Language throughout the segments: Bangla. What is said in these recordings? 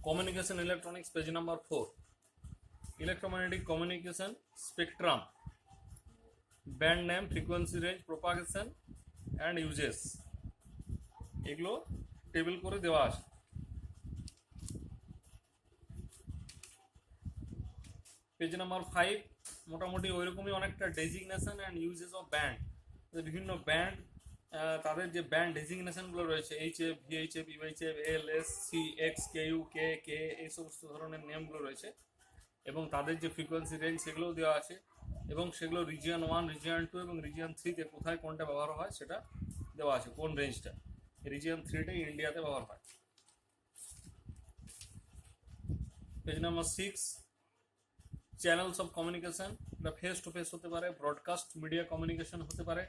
Communication electronics, page number 4. Electromagnetic communication spectrum, band name, frequency range, propagation and uses এগুলো টেবিল করে দেওয়া আছে। পেজ নাম্বার 5 মোটামুটি ওইরকমই অনেকটা designation and uses of band, বিভিন্ন ব্যান্ড তাদের যে ব্যান্ড ডেজিগনেশনগুলো রয়েছে এইচএফ, ভিএইচএফ, ইউএইচএফ, এল, এস, সি, এক্স, কেইউ, কে, কে, এই সমস্ত ধরনের নেমগুলো রয়েছে এবং তাদের যে ফ্রিকোয়েন্সি রেঞ্জ সেগুলোও দেওয়া আছে এবং সেগুলো রিজিয়ন 1, রিজিয়ন 2 এবং রিজিয়ন 3-তে কোথায় কোনটা ব্যবহার হয় সেটা দেওয়া আছে, কোন রেঞ্জটা। রিজিয়ন 3টাই ইন্ডিয়াতে ব্যবহার হয়। Page number 6, channels of communication, এটা ফেস টু ফেস হতে পারে, ব্রডকাস্ট মিডিয়া কমিউনিকেশন হতে পারে,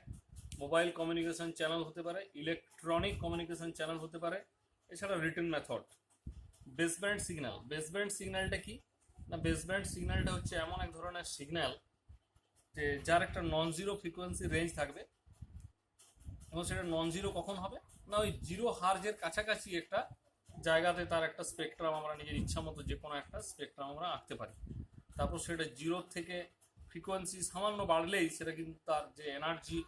মোবাইল কমিউনিকেশন চ্যানেল হতে পারে, ইলেকট্রনিক কমিউনিকেশন চ্যানেল হতে পারে, এছাড়া written method. Baseband signal, baseband সিগন্যালটা কি না, বেসব্যান্ড সিগন্যালটা হচ্ছে এমন এক ধরনের সিগন্যাল যে যার একটা নন জিরো ফ্রিকোয়েন্সি রেঞ্জ থাকবে এবং সেটা নন জিরো কখন হবে না, ওই জিরো হার্জের কাছাকাছি একটা জায়গাতে তার একটা স্পেকট্রাম আমরা নিজের ইচ্ছা মতো যে কোনো একটা স্পেকট্রাম আমরা আঁকতে পারি। তারপর সেটা জিরো থেকে ফ্রিকোয়েন্সি সামান্য বাড়লেই সেটা কিন্তু তার যে এনার্জি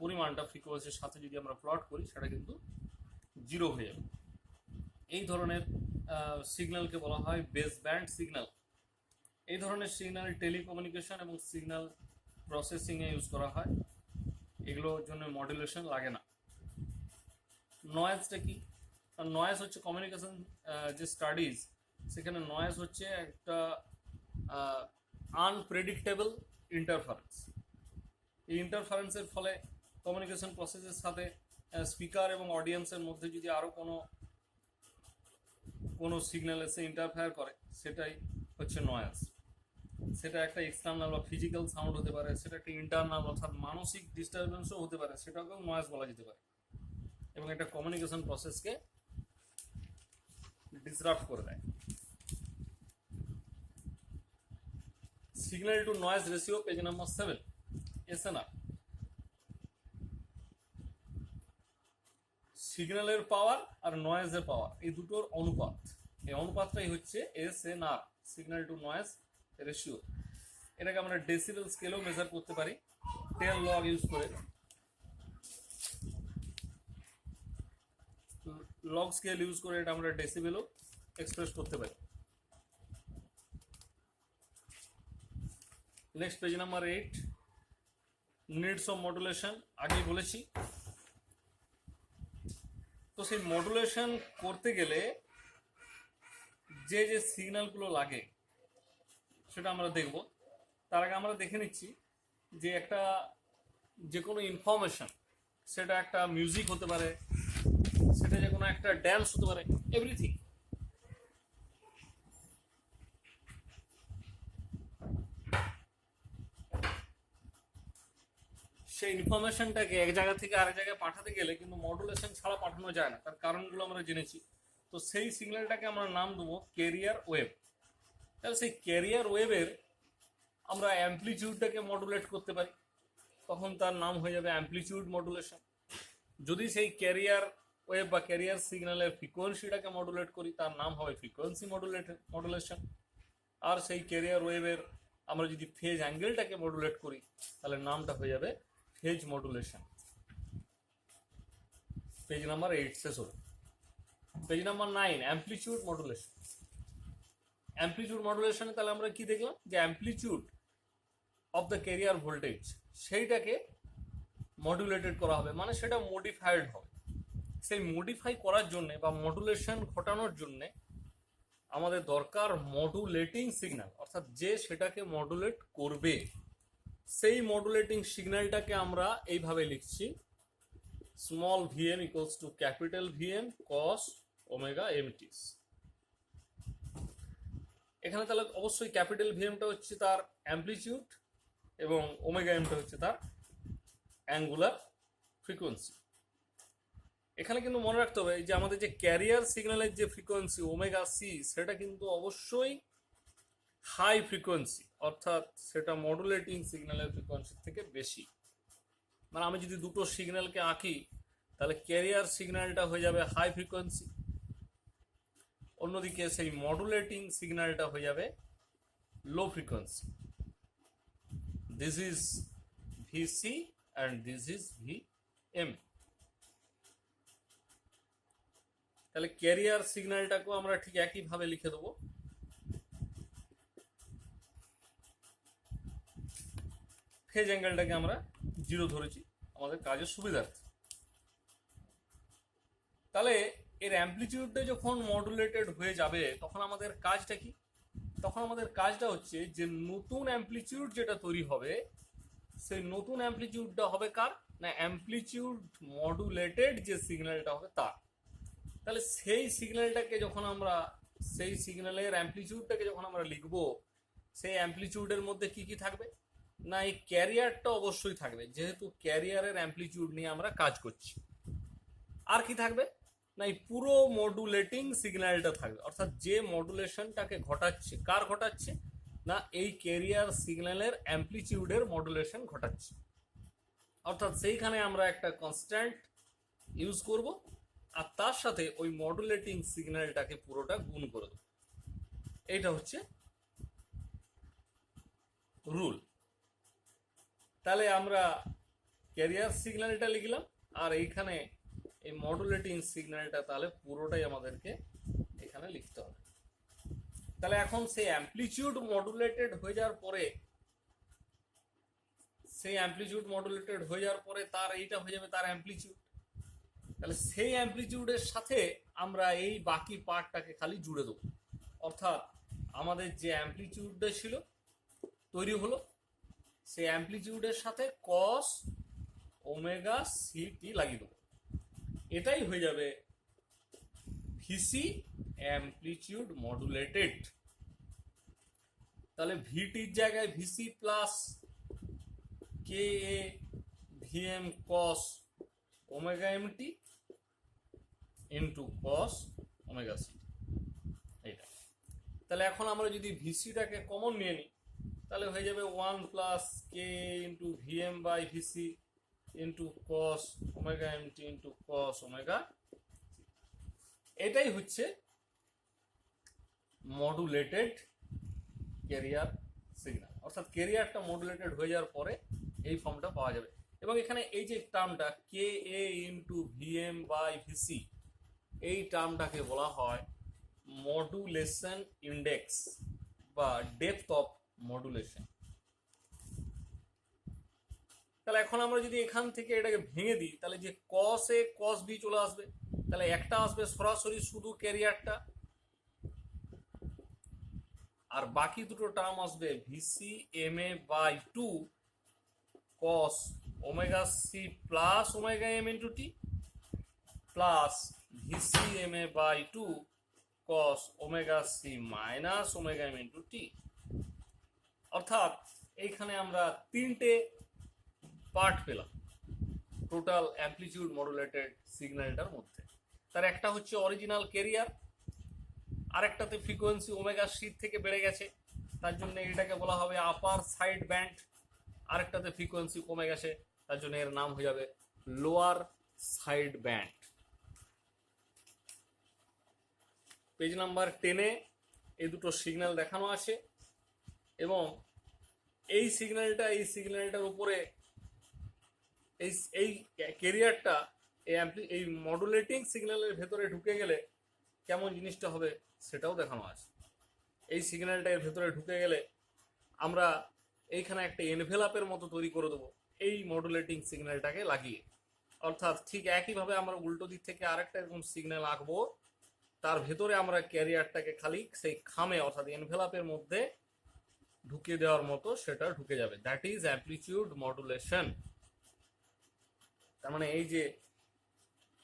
পরিমাণটা ফ্রিকোয়েন্সির সাথে যদি আমরা প্লট করি সেটা কিন্তু জিরো হয়ে যাবে। এই ধরনের সিগন্যালকে বলা হয় বেস ব্যান্ড সিগন্যাল। এই ধরনের সিগন্যাল টেলিকমিউনিকেশন এবং সিগন্যাল প্রসেসিংয়ে ইউজ করা হয়, এগুলোর জন্য মডুলেশন লাগে না। নয়েজটা কি, নয়েজ হচ্ছে কমিউনিকেশন যে স্টাডিজ সেখানে নয়েজ হচ্ছে একটা আনপ্রেডিক্টেবল ইন্টারফারেন্স। এই ইন্টারফারেন্সের ফলে কমিউনিকেশন প্রসেসের সাথে স্পিকার এবং অডিয়েন্সের মধ্যে যদি আরও কোনো সিগন্যাল এসে ইন্টারফেয়ার করে সেটাই হচ্ছে নয়েজ। সেটা একটা এক্সটার্নাল বা ফিজিক্যাল সাউন্ড হতে পারে, সেটা একটা ইন্টারনাল অর্থাৎ মানসিক ডিস্টারবেন্সও হতে পারে, সেটাকেও নয়েজ বলা যেতে পারে এবং এটা কমিউনিকেশন প্রসেসকে ডিসরাপ্ট করে দেয়। Signal two noise ratio, page number 7, SNR. সিগন্যালের পাওয়ার আর নয়েজের পাওয়ার এই দুটোর অনুপাত, এই অনুপাতটাই হচ্ছে SNR, signal two noise ratio. এটাকে আমরা ডেসিবেল স্কেলেও মেজার করতে পারি 10 লগ ইউজ করে। লগ স্কেল ইউজ করে এটা আমরা ডেসিবেলও এক্সপ্রেস করতে পারি। Next page number 8, needs of modulation. আগেই বলেছি, তো সেই মডুলেশন করতে গেলে যে যে সিগন্যালগুলো লাগে সেটা আমরা দেখব। তার আগে আমরা দেখে নিচ্ছি যে একটা যে কোনো ইনফরমেশন, সেটা একটা মিউজিক হতে পারে, সেটা যে কোনো একটা ড্যান্স হতে পারে, এভরিথিং। সেই ইনফরমেশনটাকে এক জায়গা থেকে আরেক জায়গায় পাঠাতে গেলে কিন্তু মডুলেশন ছাড়া পাঠানো যায় না, তার কারণগুলো আমরা জেনেছি। তো সেই সিগন্যালটাকে আমরা নাম দেবো ক্যারিয়ার ওয়েভ। তাহলে সেই ক্যারিয়ার ওয়েভের আমরা অ্যাম্পলিটিউডটাকে মডুলেট করতে পারি, তখন তার নাম হয়ে যাবে অ্যাম্পলিটিউড মডুলেশন। যদি সেই ক্যারিয়ার ওয়েভ বা ক্যারিয়ার সিগন্যালের ফ্রিকোয়েন্সিটাকে মডুলেট করি তার নাম হবে ফ্রিকোয়েন্সি মডুলেশন। আর সেই ক্যারিয়ার ওয়েভের আমরা যদি ফেজ অ্যাঙ্গেলটাকে মডুলেট করি তাহলে নামটা হয়ে যাবে ফেজ মডুলেশন। পেজ নাম্বার 8 শেষ হলো। Page number 9, amplitude modulation. Amplitude মডুলেশনে তাহলে আমরা কি দেখলাম যে amplitude of the carrier voltage সেইটাকে মডুলেটেড করা হবে, মানে সেটা মডিফাইড হবে। সেই মডিফাই করার জন্যে বা মডুলেশন ঘটানোর জন্যে আমাদের দরকার মডুলেটিং সিগন্যাল, অর্থাৎ যে সেটাকে মডুলেট করবে সেই মডুলেটিং সিগন্যালটাকে আমরা এইভাবে লিখছি, small VM equals to capital VM cos omega MTs. এখানে তাহলে অবশ্যই ক্যাপিটাল ভিএমটা হচ্ছে তার অ্যাম্পলিটিউড এবং ওমেগা এমটা হচ্ছে তার অ্যাঙ্গুলার ফ্রিকোয়েন্সি। এখানে কিন্তু মনে রাখতে হবে যে আমাদের যে ক্যারিয়ার সিগন্যালের যে ফ্রিকোয়েন্সি ওমেগা সি সেটা কিন্তু অবশ্যই হাই ফ্রিকোয়েন্সি, অর্থাৎ সেটা মডুলেটিং সিগন্যালের ফ্রিকোয়েন্সির থেকে বেশি। মানে আমি যদি দুটো সিগন্যালকে আঁকি তাহলে ক্যারিয়ার সিগন্যালটা হয়ে যাবে হাই ফ্রিকোয়েন্সি, অন্যদিকে সেই মডুলেটিং সিগন্যালটা হয়ে যাবে low frequency. This is VC and this is VM. তাহলে ক্যারিয়ার সিগন্যালটাকেও আমরা ঠিক একইভাবে লিখে দেবো। ফেজ অ্যাঙ্গেলটাকে আমরা 0 ধরেছি আমাদের কাজের সুবিধার্থে। তাহলে এর অ্যাম্পলিটিউডটা যখন মডুলেটেড হয়ে যাবে তখন আমাদের কাজটা কি? তখন আমাদের কাজটা হচ্ছে যে নতুন অ্যাম্পলিটিউড যেটা তৈরি হবে সেই নতুন অ্যাম্পলিটিউডটা হবে কার না, অ্যাম্পলিটিউড মডুলেটেড যে সিগন্যালটা হবে তার। তাহলে সেই সিগন্যালটাকে যখন আমরা সেই সিগন্যালের অ্যাম্পলিটিউডটাকে যখন আমরা লিখবো, সেই অ্যাম্পলিটিউডের মধ্যে কি কি থাকবে না, এই ক্যারিয়ারটা অবশ্যই থাকবে, যেহেতু ক্যারিয়ারের অ্যাম্পলিটিউড নিয়ে আমরা কাজ করছি। আর কি থাকবে না, এই পুরো মডুলেটিং সিগন্যালটা থাকবে, অর্থাৎ যে মডুলেশনটাকে ঘটাচ্ছে, কার ঘটাচ্ছে না, এই ক্যারিয়ার সিগন্যালের অ্যাম্পলিটিউডের মডুলেশন ঘটাচ্ছে। অর্থাৎ সেইখানে আমরা একটা কনস্ট্যান্ট ইউজ করব আর তার সাথে ওই মডুলেটিং সিগন্যালটাকে পুরোটা গুণ করে দেবো। এইটা হচ্ছে রুল। তাহলে আমরা ক্যারিয়ার সিগন্যালটা লিখলাম আর এইখানে এই মডুলেটিং সিগন্যালটা তাহলে পুরোটাই আমাদেরকে এখানে লিখতে হবে। তাহলে এখন সেই অ্যাম্পলিটিউড মডুলেটেড হয়ে যাওয়ার পরে, সেই অ্যাম্পলিটিউড মডুলেটেড হয়ে যাওয়ার পরে তার এইটা হয়ে যাবে তার অ্যাম্পলিটিউড। তাহলে সেই অ্যাম্পলিটিউডের সাথে আমরা এই বাকি পার্টটাকে খালি জুড়ে দেবো, অর্থাৎ আমাদের যে অ্যাম্পলিটিউডটা ছিল তৈরি হলো সেই অ্যাম্পলিটিউডের সাথে কস ওমেগা সিটি লাগিয়ে দেবো। এটাই হয়ে যাবে ভিসি অ্যাম্পলিটিউড মডুলেটেড। তাহলে ভিটির জায়গায় VC plus K A VM cos omega MT into cos omega C, এইটা। তাহলে এখন আমরা যদি ভিসিটাকে কমন নিয়ে নিই তাহলে হয়ে যাবে 1 plus k into VM by VC into cos omega MT into cos omega. এটাই হচ্ছে মডুলেটেড ক্যারিয়ার সিগন্যাল, অর্থাৎ ক্যারিয়ারটা মডুলেটেড হয়ে যাওয়ার পরে এই ফর্মটা পাওয়া যাবে। এবং এখানে এই যে টার্মটা কে এ ইন্টু ভিএম বাই ভিসি, এই টার্মটাকে বলা হয় মডুলেশন ইন্ডেক্স বা ডেপথ অফ মডুলেশন। তাহলে এখন আমরা যদি এখান থেকে এটাকে ভেঙে দিই তাহলে যে কস এ কস বি চলে আসবে, তাহলে একটা আসবে সরাসরি শুধু ক্যারিয়ারটা, আর বাকি দুটো টার্ম আসবে VC M A by 2 cos omega C plus omega M into T plus VC M A by 2 cos omega C minus omega M into T. অর্থাৎ এইখানে আমরা তিনটে পার্ট পেলাম টোটাল অ্যাম্পলিটিউড মডুলেটেড সিগন্যালটার মধ্যে। তার একটা হচ্ছে অরিজিনাল ক্যারিয়ার, আরেকটাতে ফ্রিকোয়েন্সি ওমেগা সি থেকে বেড়ে গেছে তার জন্য এটাকে বলা হবে আপার সাইড ব্যান্ড, আরেকটাতে ফ্রিকোয়েন্সি কমে গেছে তার জন্য এর নাম হয়ে যাবে lower side band. Page number 10-এ এই দুটো সিগন্যাল দেখানো আছে এবং এই সিগন্যালটার উপরে এই ক্যারিয়ারটা এই মডুলেটিং সিগন্যালের ভেতরে ঢুকে গেলে কেমন জিনিসটা হবে সেটাও দেখানো আছে। এই সিগন্যালটা এর ভেতরে ঢুকে গেলে আমরা এইখানে একটা এনভেলাপের মতো তৈরি করে দেবো এই মডুলেটিং সিগন্যালটাকে লাগিয়ে। অর্থাৎ ঠিক একইভাবে আমরা উল্টো দিক থেকে আরেকটা এরকম সিগন্যাল আঁকবো, তার ভেতরে আমরা ক্যারিয়ারটাকে খালি সেই খামে অর্থাৎ এনভেলাপের মধ্যে ঢুকিয়ে দেওয়ার মতো সেটা ঢুকে যাবে। That is amplitude modulation. তার মানে এই যে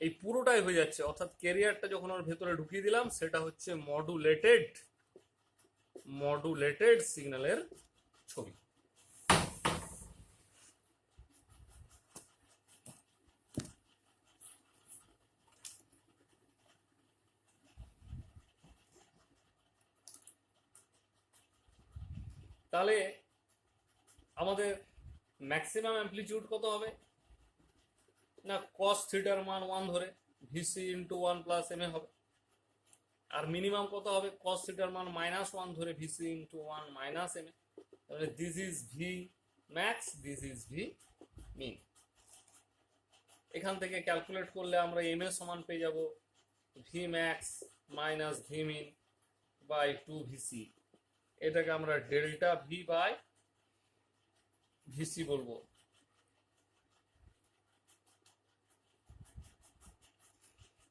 এই পুরোটাই হয়ে যাচ্ছে, অর্থাৎ ক্যারিয়ারটা যখন ওর ভেতরে ঢুকিয়ে দিলাম সেটা হচ্ছে মডুলেটেড সিগন্যালের ছবি। তাহলে আমাদের ম্যাক্সিমাম অ্যাম্পলিটিউড কত হবে না, কস থিটার মান 1 ধরে VC into 1 plus M A হবে। আর মিনিমাম কত হবে, cos থিটার মান -1 ধরে VC into 1 minus M A, তাহলে this is V max, this is V min. এখান থেকে ক্যালকুলেট করলে আমরা এম এ সমান পেয়ে যাব V max minus V min by 2 VC. এটাকে আমরা ডেল্টা ভি বাই ভিসি বলবো।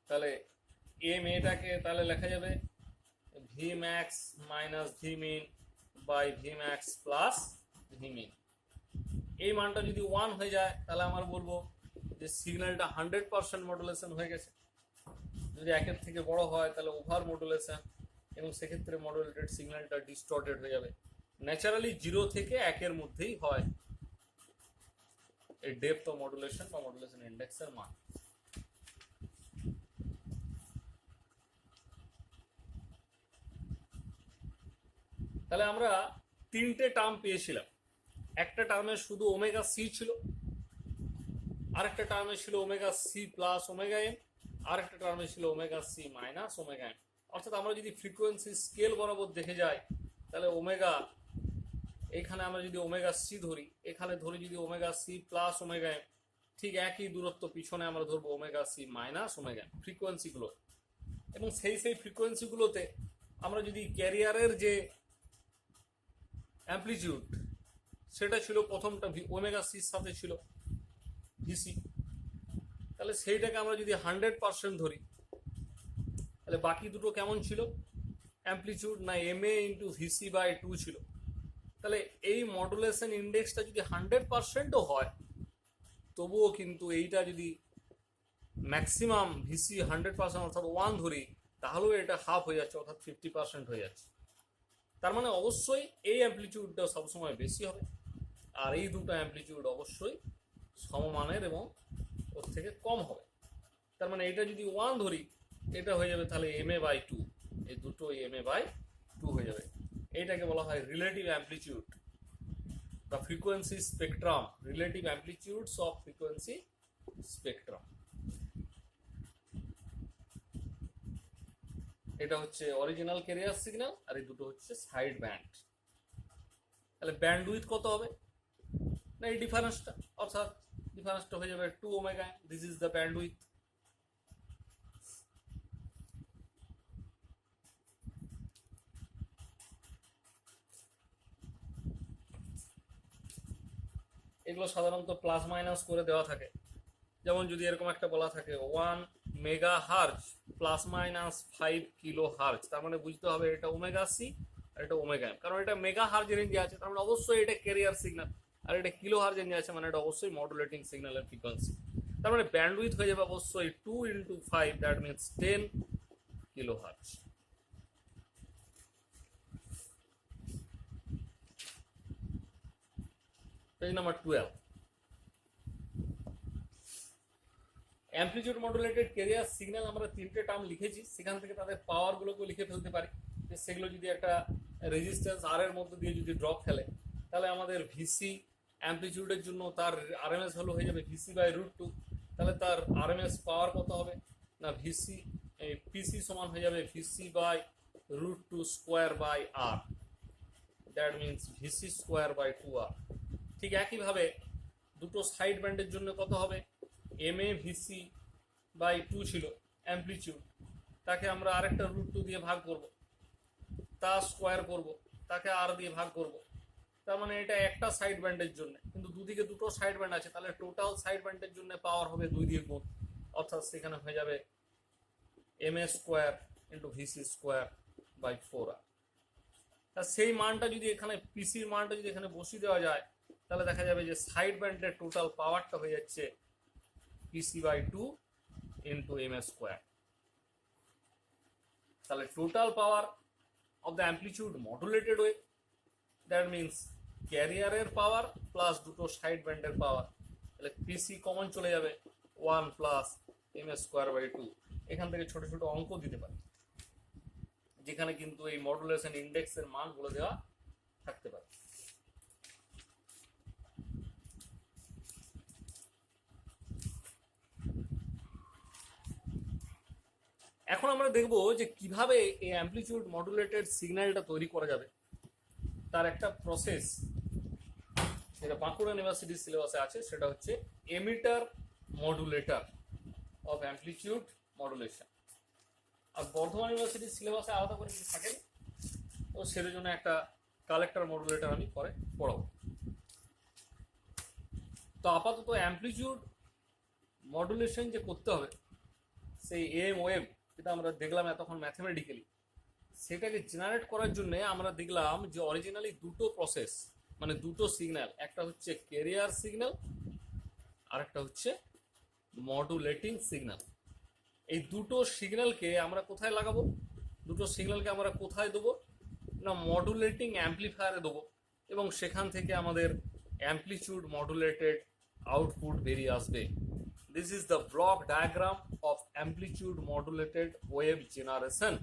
তাহলে এম এটাকে তাহলে লেখা যাবে V max minus V min by V max plus V min. এই মানটা যদি 1 হয়ে যায় তাহলে আমরা বলবো যে সিগন্যালটা 100% মডুলেশন হয়ে গেছে। যদি 1-এর থেকে বড় হয় তাহলে ওভার মডুলেশন, এবং সেক্ষেত্রে মডুলেটেড সিগন্যালটা ডিস্টর্টেড হয়ে যাবে। ন্যাচারালি 0 থেকে 1-এর মধ্যেই হয় এই ডেপথ অফ মডুলেশন বা মডুলেশন ইন্ডেক্সের মান। তাহলে আমরা 3টে টার্ম পেয়েছিলাম। একটা টার্মে শুধু ওমেগা সি ছিল, আরেকটা টার্মে ছিল omega C plus omega M, আরেকটা টার্মে ছিল omega C minus omega M. অর্থাৎ আমরা যদি ফ্রিকোয়েন্সি স্কেল বরাবর দেখে যাই তাহলে ওমেগা, এখানে আমরা যদি ওমেগা সি ধরি, এখানে ধরি যদি omega C plus omega M, ঠিক একই দূরত্ব পিছনে আমরা ধরবো omega C minus omega M ফ্রিকোয়েন্সিগুলো। এবং সেই ফ্রিকোয়েন্সিগুলোতে আমরা যদি ক্যারিয়ারের যে অ্যামপ্লিটিউড সেটা ছিল প্রথমটা ওমেগা সির সাথে ছিল ভিসি, তাহলে সেইটাকে আমরা যদি 100% ধরি তাহলে বাকি দুটো কেমন ছিল, অ্যামপ্লিটিউড না M A into VC by 2 ছিল। তাহলে এই মডুলেশন ইন্ডেক্সটা যদি 100%ও হয় তবুও কিন্তু এইটা যদি ম্যাক্সিমাম ভিসি 100% অর্থাৎ 1 ধরি তাহলেও এটা হাফ হয়ে যাচ্ছে, অর্থাৎ 50% হয়ে যাচ্ছে। তার মানে অবশ্যই এই অ্যামপ্লিটিউডটা সবসময় বেশি হবে, আর এই দুটো অ্যামপ্লিটিউড অবশ্যই সমমানের এবং ওর থেকে কম হবে। তার মানে এটা যদি 1 ধরি এটা হয়ে যাবে তাহলে এম এ বাই 2, এই দুটো এম এ বাই 2 হয়ে যাবে। এইটাকে বলা হয় রিলেটিভ অ্যামপ্লিটিউড বা frequency spectrum, relative amplitudes of frequency spectrum. এটা হচ্ছে অরিজিনাল ক্যারিয়ার সিগন্যাল, আর এই দুটো হচ্ছে সাইড ব্যান্ড। তাহলে ব্যান্ড উইথ কত হবে না, এই ডিফারেন্সটা, অর্থাৎ ডিফারেন্সটা হয়ে যাবে 2 omega, this is the band with. এগুলো সাধারণত প্লাস মাইনাস করে দেওয়া থাকে। যেমন যদি এরকম একটা বলা থাকে 1 mega hertz plus minus 5 kilo hertz, তার মানে বুঝতে হবে এটা ওমেগা সি আর এটা ওমেগা এম, কারণ এটা মেগা হার্জ রেঞ্জে আছে, তার মানে অবশ্যই এটা ক্যারিয়ার সিগন্যাল, আর এটা কিলো হার্জ রেঞ্জে আছে মানে এটা অবশ্যই মডুলেটিং সিগন্যালের ফ্রিকোয়েন্সি। তার মানে ব্যান্ডউইথ হয়ে যাবে অবশ্যই 2 × 5, that means 10 kilo hertz. Page number 12। Amplitude modulated career signal আমরা 3টে টার্ম লিখেছি, সেখান থেকে তাদের পাওয়ারগুলোকে লিখে ফেলতে পারি। সেগুলো যদি একটা রেজিস্ট্যান্স আর এর মধ্যে দিয়ে যদি ড্রপ ফেলে তাহলে আমাদের ভিসি অ্যামপ্লিটিউডের জন্য তার আরএমএস ভ্যালু হয়ে যাবে ভিসি বাই √2। তাহলে তার আরএমএস পাওয়ার কত হবে না ভিসি, পিসি সমান হয়ে যাবে VC by √2 square by R, that means VC square by 2r। ঠিক একইভাবে দুটো সাইড ব্যান্ডের জন্য কত হবে, এম এ ভিসি বাই 2 ছিল অ্যামপ্লিটিউড, তাকে আমরা আরেকটা √2 দিয়ে ভাগ করব, তা স্কোয়ার করব, তাকে আর দিয়ে ভাগ করব। তার মানে এটা একটা সাইড ব্যান্ডের জন্য, কিন্তু দুদিকে দুটো সাইড ব্যান্ড আছে, তাহলে টোটাল সাইড ব্যান্ডের জন্য পাওয়ার হবে 2 দিয়ে গুণ, অর্থাৎ সেখানে হয়ে যাবে M A square into VC square by 4r। তা সেই মানটা যদি এখানে পিসির মানটা যদি এখানে বসিয়ে দেওয়া যায় তাহলে দেখা যাবে যে সাইড ব্যান্ডের টোটাল পাওয়ারটা হয়ে যাচ্ছে PC by 2 into M A square. তাহলে total power of the amplitude modulated wave, that means ক্যারিয়ারের পাওয়ার প্লাস দুটো সাইড ব্যান্ডের পাওয়ার, তাহলে পিসি কমন চলে যাবে 1 প্লাস এম স্কোয়ার বাই 2। এখান থেকে ছোট ছোট অঙ্ক দিতে পারে যেখানে কিন্তু এই মডুলেশন ইন্ডেক্সের মানগুলো দেওয়া থাকতে পারে। এখন আমরা দেখব যে কিভাবে এই অ্যামপ্লিটিউড মডুলেটেড সিগন্যালটা তৈরি করা যাবে, তার একটা প্রসেস যেটা বাঁকুড়া ইউনিভার্সিটির সিলেবাসে আছে, সেটা হচ্ছে emitter modulator of amplitude modulation. আর বর্ধমান ইউনিভার্সিটির সিলেবাসে আলাদা করে কিছু থাকে, তো সের জন্য একটা কালেক্টর মডুলেটর আমি পরে পড়াবো। তো আপাতত অ্যামপ্লিটিউড মডুলেশন যে করতে হবে, সেই এম ওয়েভ যেটা আমরা দেখলাম এতক্ষণ ম্যাথমেটিক্যালি, সেটাকে জেনারেট করার জন্য আমরা দেখলাম যে অরিজিনালি দুটো প্রসেস, মানে দুটো সিগন্যাল, একটা হচ্ছে ক্যারিয়ার সিগন্যাল আর একটা হচ্ছে মডুলেটিং সিগন্যাল। এই দুটো সিগন্যালকে আমরা কোথায় লাগাবো, দুটো সিগন্যালকে আমরা কোথায় দেবো না মডুলেটিং অ্যাম্পলিফায়ারে দেবো, এবং সেখান থেকে আমাদের অ্যামপ্লিটিউড মডুলেটেড আউটপুট বেরিয়ে আসবে। This is the block diagram of amplitude modulated wave generation.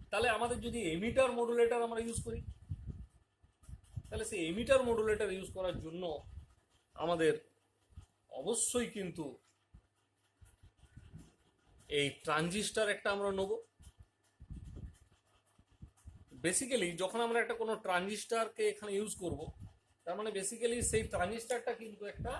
তাহলে আমাদের যদি এমিটার মডুলেটর আমরা ইউজ করি, তাহলে সেই এমিটার মডুলেটর ইউজ করার জন্য আমাদের অবশ্যই কিন্তু এই ট্রানজিস্টার একটা আমরা নেব। বেসিক্যালি যখন আমরা একটা কোনো ট্রানজিস্টারকে এখানে ইউজ করব, তার মানে বেসিক্যালি সেই ট্রানজিস্টারটা কিন্তু একটা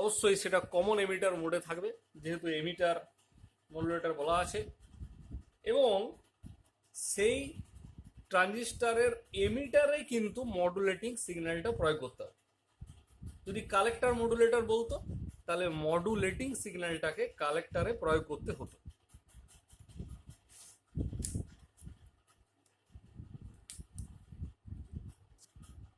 অবশ্যই সেটা কমন এমিটার মোডে থাকবে, যেহেতু এমিটার মডুলেটর বলা আছে, এবং সেই ট্রানজিস্টারের এমিটারে কিন্তু মডুলেটিং সিগন্যালটা প্রয়োগ করতে হবে। যদি কালেক্টর মডুলেটর বলতো, তাহলে মডুলেটিং সিগন্যালটাকে কালেক্টরে প্রয়োগ করতে হতো।